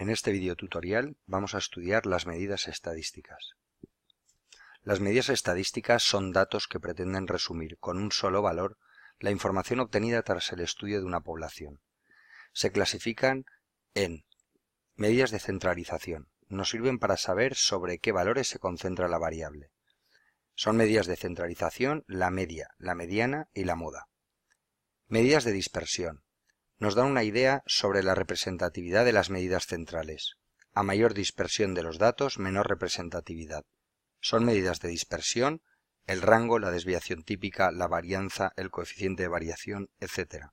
En este video tutorial vamos a estudiar las medidas estadísticas. Las medidas estadísticas son datos que pretenden resumir con un solo valor la información obtenida tras el estudio de una población. Se clasifican en medidas de centralización. Nos sirven para saber sobre qué valores se concentra la variable. Son medidas de centralización la media, la mediana y la moda. Medidas de dispersión. Nos dan una idea sobre la representatividad de las medidas centrales. A mayor dispersión de los datos, menor representatividad. Son medidas de dispersión, el rango, la desviación típica, la varianza, el coeficiente de variación, etc.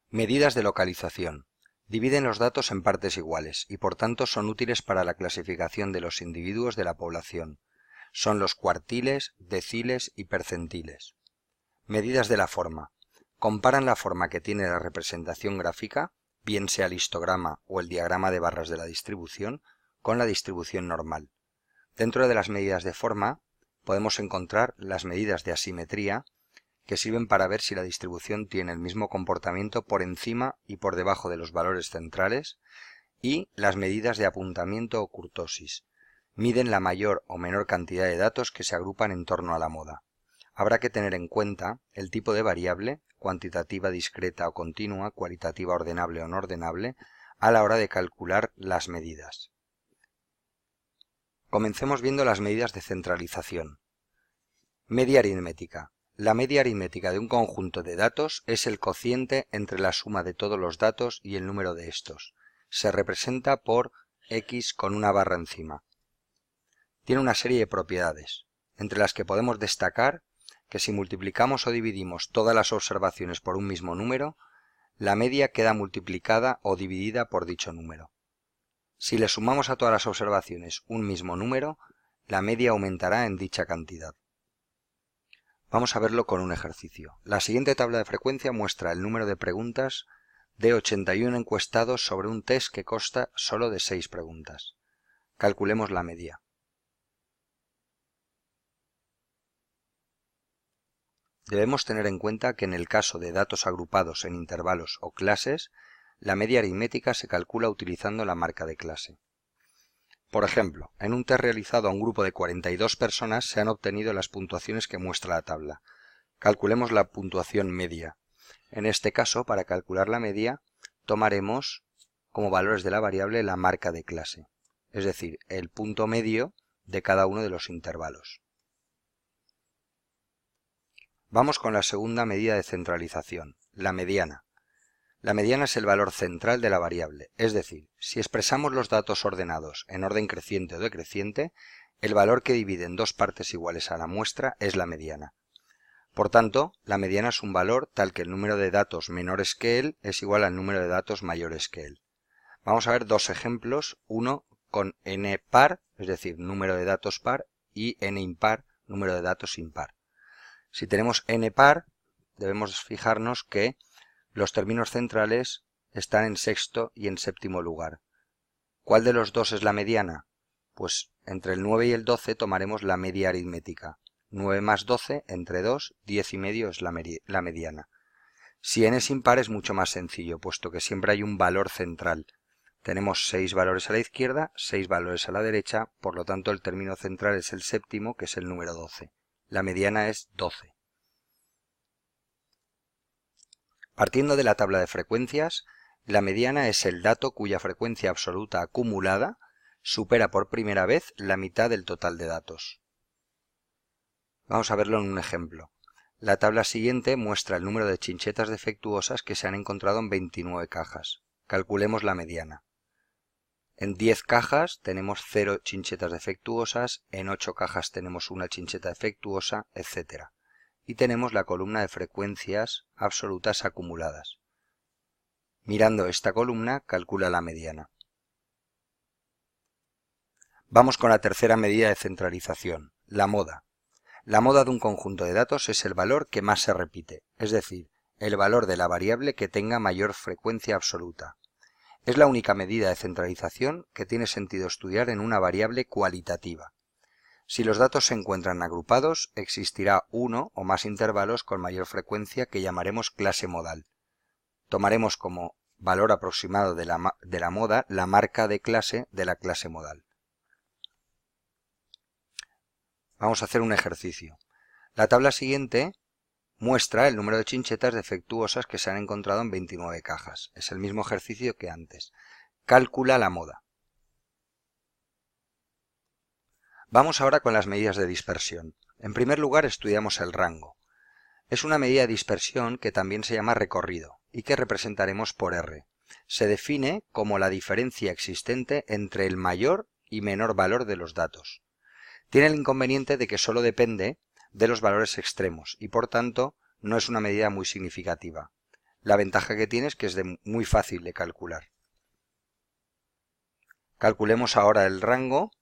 Medidas de localización. Dividen los datos en partes iguales y por tanto son útiles para la clasificación de los individuos de la población. Son los cuartiles, deciles y percentiles. Medidas de la forma. Comparan la forma que tiene la representación gráfica, bien sea el histograma o el diagrama de barras de la distribución, con la distribución normal. Dentro de las medidas de forma podemos encontrar las medidas de asimetría, que sirven para ver si la distribución tiene el mismo comportamiento por encima y por debajo de los valores centrales, y las medidas de apuntamiento o kurtosis. Miden la mayor o menor cantidad de datos que se agrupan en torno a la moda. Habrá que tener en cuenta el tipo de variable, cuantitativa, discreta o continua, cualitativa, ordenable o no ordenable, a la hora de calcular las medidas. Comencemos viendo las medidas de centralización. Media aritmética. La media aritmética de un conjunto de datos es el cociente entre la suma de todos los datos y el número de estos. Se representa por x con una barra encima. Tiene una serie de propiedades, entre las que podemos destacar que si multiplicamos o dividimos todas las observaciones por un mismo número, la media queda multiplicada o dividida por dicho número. Si le sumamos a todas las observaciones un mismo número, la media aumentará en dicha cantidad. Vamos a verlo con un ejercicio. La siguiente tabla de frecuencia muestra el número de preguntas de 81 encuestados sobre un test que consta solo de 6 preguntas. Calculemos la media. Debemos tener en cuenta que en el caso de datos agrupados en intervalos o clases, la media aritmética se calcula utilizando la marca de clase. Por ejemplo, en un test realizado a un grupo de 42 personas se han obtenido las puntuaciones que muestra la tabla. Calculemos la puntuación media. En este caso, para calcular la media, tomaremos como valores de la variable la marca de clase, es decir, el punto medio de cada uno de los intervalos. Vamos con la segunda medida de centralización, la mediana. La mediana es el valor central de la variable, es decir, si expresamos los datos ordenados en orden creciente o decreciente, el valor que divide en dos partes iguales a la muestra es la mediana. Por tanto, la mediana es un valor tal que el número de datos menores que él es igual al número de datos mayores que él. Vamos a ver dos ejemplos, uno con n par, es decir, número de datos par, y n impar, número de datos impar. Si tenemos n par, debemos fijarnos que los términos centrales están en sexto y en séptimo lugar. ¿Cuál de los dos es la mediana? Pues entre el 9 y el 12 tomaremos la media aritmética. 9 más 12 entre 2, 10 y medio es la mediana. Si n es impar es mucho más sencillo, puesto que siempre hay un valor central. Tenemos 6 valores a la izquierda, 6 valores a la derecha, por lo tanto el término central es el séptimo, que es el número 12. La mediana es 12. Partiendo de la tabla de frecuencias, la mediana es el dato cuya frecuencia absoluta acumulada supera por primera vez la mitad del total de datos. Vamos a verlo en un ejemplo. La tabla siguiente muestra el número de chinchetas defectuosas que se han encontrado en 29 cajas. Calculemos la mediana. En 10 cajas tenemos 0 chinchetas defectuosas, en 8 cajas tenemos una chincheta defectuosa, etc. Y tenemos la columna de frecuencias absolutas acumuladas. Mirando esta columna, calcula la mediana. Vamos con la tercera medida de centralización, la moda. La moda de un conjunto de datos es el valor que más se repite, es decir, el valor de la variable que tenga mayor frecuencia absoluta. Es la única medida de centralización que tiene sentido estudiar en una variable cualitativa. Si los datos se encuentran agrupados, existirá uno o más intervalos con mayor frecuencia que llamaremos clase modal. Tomaremos como valor aproximado de la moda, la marca de clase de la clase modal. Vamos a hacer un ejercicio. La tabla siguiente muestra el número de chinchetas defectuosas que se han encontrado en 29 cajas. Es el mismo ejercicio que antes. Calcula la moda. Vamos ahora con las medidas de dispersión. En primer lugar, estudiamos el rango. Es una medida de dispersión que también se llama recorrido y que representaremos por R. Se define como la diferencia existente entre el mayor y menor valor de los datos. Tiene el inconveniente de que solo depende de los valores extremos y por tanto no es una medida muy significativa. La ventaja que tiene es que es muy fácil de calcular. Calculemos ahora el rango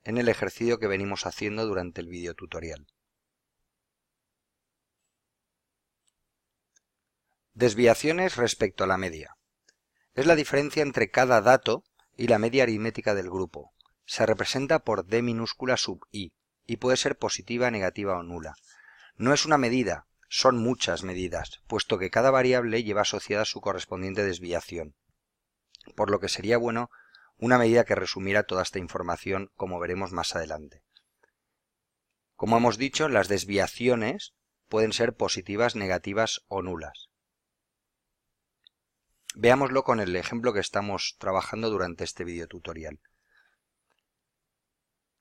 en el ejercicio que venimos haciendo durante el vídeo tutorial. Desviaciones respecto a la media. Es la diferencia entre cada dato y la media aritmética del grupo. Se representa por D minúscula sub I y puede ser positiva, negativa o nula. No es una medida, son muchas medidas, puesto que cada variable lleva asociada su correspondiente desviación, por lo que sería bueno una medida que resumiera toda esta información, como veremos más adelante. Como hemos dicho, las desviaciones pueden ser positivas, negativas o nulas. Veámoslo con el ejemplo que estamos trabajando durante este vídeo tutorial.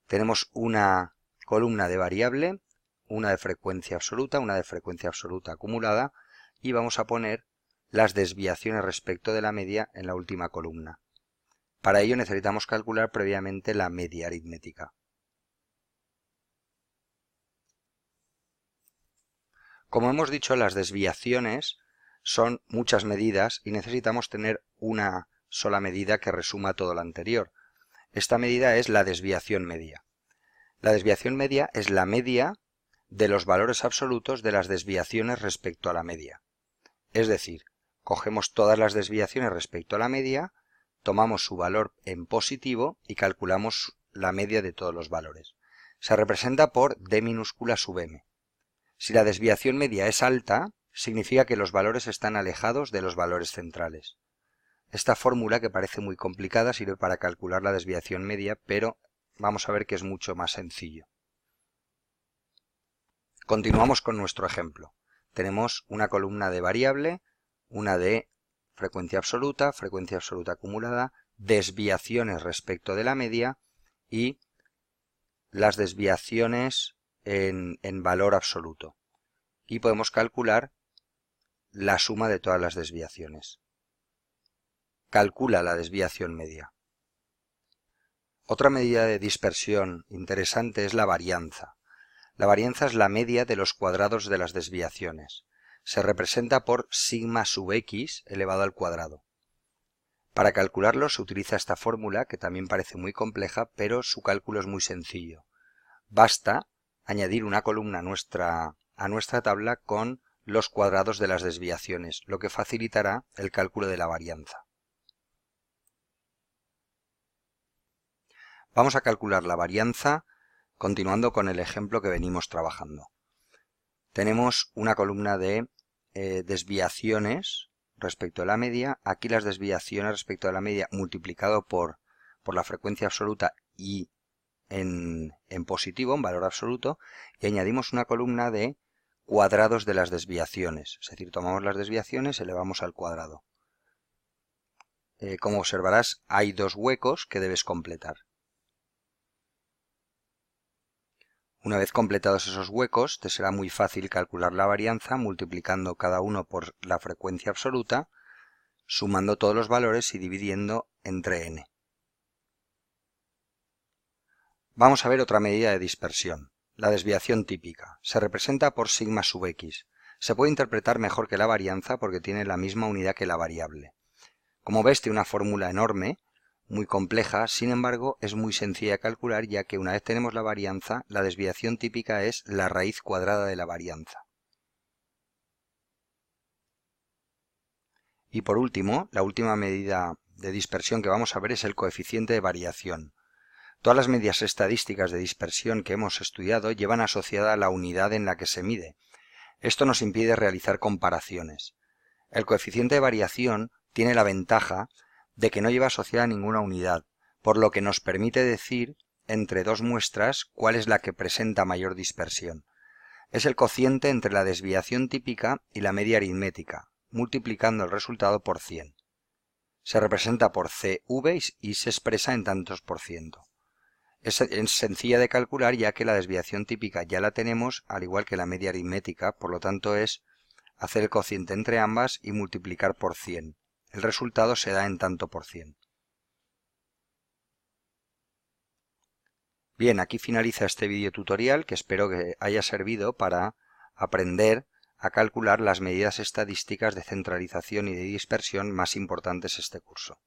Tenemos una columna de variable, una de frecuencia absoluta acumulada, y vamos a poner las desviaciones respecto de la media en la última columna. Para ello necesitamos calcular previamente la media aritmética. Como hemos dicho, las desviaciones son muchas medidas y necesitamos tener una sola medida que resuma todo lo anterior. Esta medida es la desviación media. La desviación media es la media de los valores absolutos de las desviaciones respecto a la media. Es decir, cogemos todas las desviaciones respecto a la media, tomamos su valor en positivo y calculamos la media de todos los valores. Se representa por D minúscula sub m. Si la desviación media es alta, significa que los valores están alejados de los valores centrales. Esta fórmula, que parece muy complicada, sirve para calcular la desviación media, pero vamos a ver que es mucho más sencillo. Continuamos con nuestro ejemplo. Tenemos una columna de variable, una de frecuencia absoluta acumulada, desviaciones respecto de la media y las desviaciones en valor absoluto. Y podemos calcular la suma de todas las desviaciones. Calcula la desviación media. Otra medida de dispersión interesante es la varianza. La varianza es la media de los cuadrados de las desviaciones. Se representa por sigma sub x elevado al cuadrado. Para calcularlo se utiliza esta fórmula, que también parece muy compleja, pero su cálculo es muy sencillo. Basta añadir una columna a nuestra tabla con los cuadrados de las desviaciones, lo que facilitará el cálculo de la varianza. Vamos a calcular la varianza continuando con el ejemplo que venimos trabajando. Tenemos una columna de desviaciones respecto a la media. Aquí las desviaciones respecto a la media multiplicado por la frecuencia absoluta y en positivo, en valor absoluto, y añadimos una columna de cuadrados de las desviaciones. Es decir, tomamos las desviaciones y elevamos al cuadrado. Como observarás, hay dos huecos que debes completar. Una vez completados esos huecos, te será muy fácil calcular la varianza multiplicando cada uno por la frecuencia absoluta, sumando todos los valores y dividiendo entre n. Vamos a ver otra medida de dispersión, la desviación típica. Se representa por sigma sub x. Se puede interpretar mejor que la varianza porque tiene la misma unidad que la variable. Como ves, tiene una fórmula enorme, muy compleja, sin embargo es muy sencilla de calcular, ya que una vez tenemos la varianza, la desviación típica es la raíz cuadrada de la varianza. Y por último, la última medida de dispersión que vamos a ver es el coeficiente de variación. Todas las medidas estadísticas de dispersión que hemos estudiado llevan asociada la unidad en la que se mide. Esto nos impide realizar comparaciones. El coeficiente de variación tiene la ventaja de que no lleva asociada ninguna unidad, por lo que nos permite decir entre dos muestras cuál es la que presenta mayor dispersión. Es el cociente entre la desviación típica y la media aritmética, multiplicando el resultado por 100. Se representa por CV y se expresa en tantos por ciento. Es sencilla de calcular ya que la desviación típica ya la tenemos, al igual que la media aritmética, por lo tanto es hacer el cociente entre ambas y multiplicar por 100. El resultado se da en tanto por cien. Bien, aquí finaliza este vídeo tutorial que espero que haya servido para aprender a calcular las medidas estadísticas de centralización y de dispersión más importantes de este curso.